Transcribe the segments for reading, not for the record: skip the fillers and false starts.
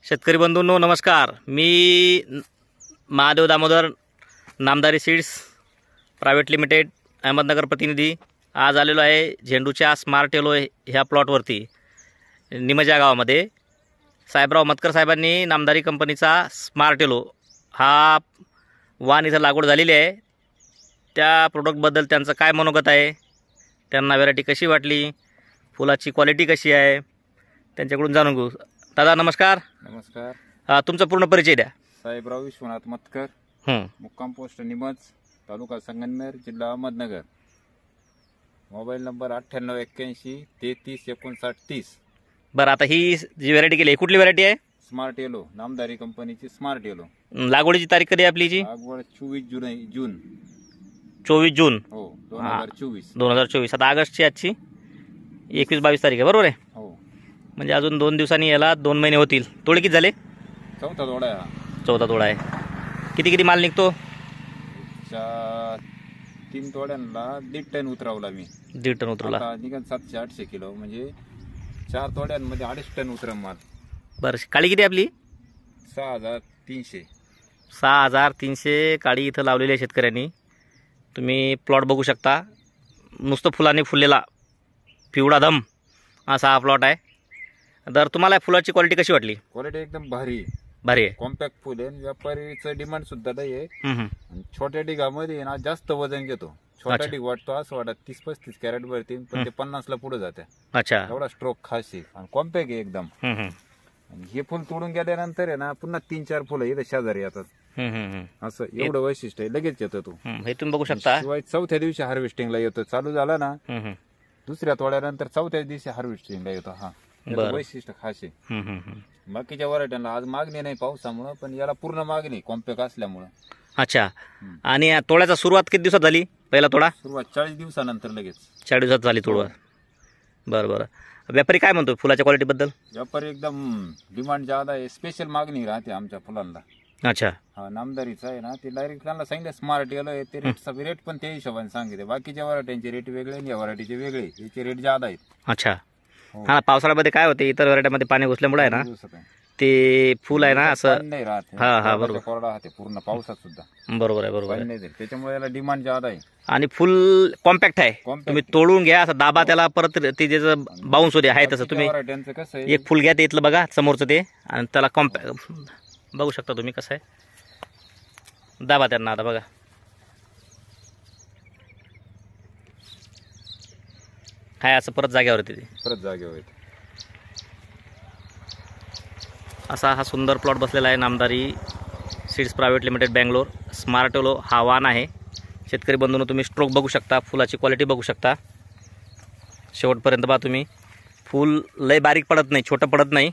शेतकरी बंधूंनो नमस्कार। मी Mahadev Damodar Namdhari seeds private limited Ahmednagar प्रतिनिधी आज आलेलो आहे झेंडूच्या स्मार्ट येलो ह्या प्लॉटवरती निमजा गावामध्ये। साहेबराव मतकर साहेबांनी नामदारी कंपनीचा स्मार्ट येलो हा वाण इथं लागवड झालेली आहे। त्या प्रोडक्टबद्दल त्यांचं काय मनोगत आहे, त्यांना व्हरायटी कशी वाटली, फुलाची क्वालिटी कशी आहे, त्यांच्याकडून जाणून घेऊ। दादा नमस्कार। नमस्कार। तुमचा पूर्ण परिचय द्या। साहेबराव विश्वनाथ मतकर, मुक्काम पोस्ट निमज, तालुका संगमनेर, जिल्हा अहमदनगर। Mobile number 9881 33 59 30। बरं, आता ही जी व्हरायटी केली कुठली व्हरायटी आहे? स्मार्ट येलो, नामदारी कंपनीची स्मार्ट येलो। लागवडीची तारीख कधी आपली जी? लागवड 24 जून 24 जून हो 2024। 2024। आता ऑगस्टची आजची 21-22 तारीख आहे, बरोबर आहे? हो, म्हणजे अजून 2 दिवसांनी याला 2 महिने होतील। तोडे किती झाले? चौथा तोडा आहे। चौथा तोडा आहे। किती माल निघतो? 3 तोड्यांना 1.5 टन उतरवला मी। 1.5 टन उतरवला। आता निघन 700-800 किलो, म्हणजे 4 तोड्यांमध्ये 2.5 टन उतरम माल। बरं, काळी किती आपली? 6300। 6300 काळी इथं लावलेली आहे शेतकऱ्यांनी। तुम्ही प्लॉट बघू शकता, नुसतं फुलाने फुललेला पिवळा धम असा हा प्लॉट आहे। तर तुम्हाला फुलाची क्वालिटी कशी वाटली? क्वालिटी एकदम भारी आहे, कॉम्पॅक्ट फुल आहे। व्यापारीचं डिमांड सुद्धा नाही आहे। हम्म। छोट्या डिगामध्ये ना जास्त वजन घेतो। छोटा डिग वाटतो असं वाटत 30-35 कॅरेट भरतील, पण ते 50 ला पुढे जाते। अच्छा, एवढा स्ट्रोक खास आहे आणि कॉम्पॅक्ट आहे एकदम। आणि हे फुल तोडून गेल्यानंतर आहे ना पुन्हा 3-4 फुलं इथे शेजारी येतात। असं एवढं वैशिष्ट्य आहे, लगेच येतो तो। हे तुम्ही बघू शकता। शिवाय चौथ्या दिवशी हार्वेस्टिंगला येतो, चालू झाला ना दुसऱ्या तोड्यानंतर चौथ्या दिवशी हार्वेस्टिंगला येतो। हा वैशिष्ट्य खास आहे। बाकीच्या व्हरायट्यांना आज मागणी नाही पावसामुळे, पण याला पूर्ण मागणी कॉम्पॅक्ट असल्यामुळे। अच्छा, आणि तोड्याचा सुरुवात किती दिवसात झाली? पहिला तोडा सुरुवात 40 दिवसानंतर लगेच 40 दिवसात झाली तोडवा। बरं, व्यापारी काय म्हणतो फुलाच्या क्वालिटी बद्दल? व्यापारी एकदम डिमांड ज्यादा आहे, स्पेशल मागणी राहते आमच्या फुलांना। अच्छा, हा नामदारीचा आहे ना, ते डायरेक्ट त्यांना सांगितलं स्मार्ट येलो आहे, ते रेट पण त्या हिशोबाने सांगितले। बाकीच्या व्हरायटीचे रेट वेगळे आणि या व्हरायटीचे वेगळे, याचे रेट ज्यादा आहेत। अच्छा, हा पावसाळ्यामध्ये काय होते, इतर व्हरायटीमध्ये पाणी घुसल्यामुळे आहे ना ते फुल आहे ना असं नाही राहते। हा बरोबर, कोरडा राहते पूर्ण पावसात सुद्धा। बरोबर आहे। त्याच्यामुळे याला डिमांड ज्यादा आहे आणि फुल कॉम्पॅक्ट आहे। तुम्ही तोडून घ्या, असं दाबा त्याला, परत ते ज्याचं बाउन्स होते आहे तसं तुम्ही कसं आहे, एक फुल घ्या ते इथलं बघा समोरचं ते, आणि त्याला कॉम्पॅक्ट बघू शकता तुम्ही कसं आहे, दाबा त्यांना आता बघा। हाय असं परत जागेवर येते असा हा सुंदर प्लॉट बसलेला आहे Namdhari seeds private limited Bangalore. Smart yellow हा वाण आहे। शेतकरी बंधूंनो तुम्ही स्ट्रोक बघू शकता, फुलाची क्वालिटी बघू शकता, शेवटपर्यंत बघा तुम्ही। फुल लय बारीक पडत नाही, छोटं पडत नाही,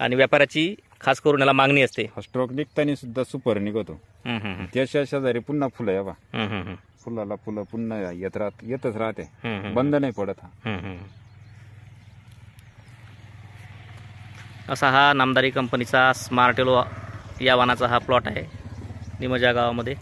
आणि व्यापाऱ्याची खास करून याला मागणी असते। स्ट्रोक निघताना सुद्धा सुपर निघतो। त्याच्या शेजारी पुन्हा फुलं यावा, फुलाला फुलं पुन्हा येतच राहते, बंद नाही पडत हा। असा हा नामदारी कंपनीचा स्मार्ट येलो या वाणाचा हा प्लॉट आहे निमजा गावामध्ये।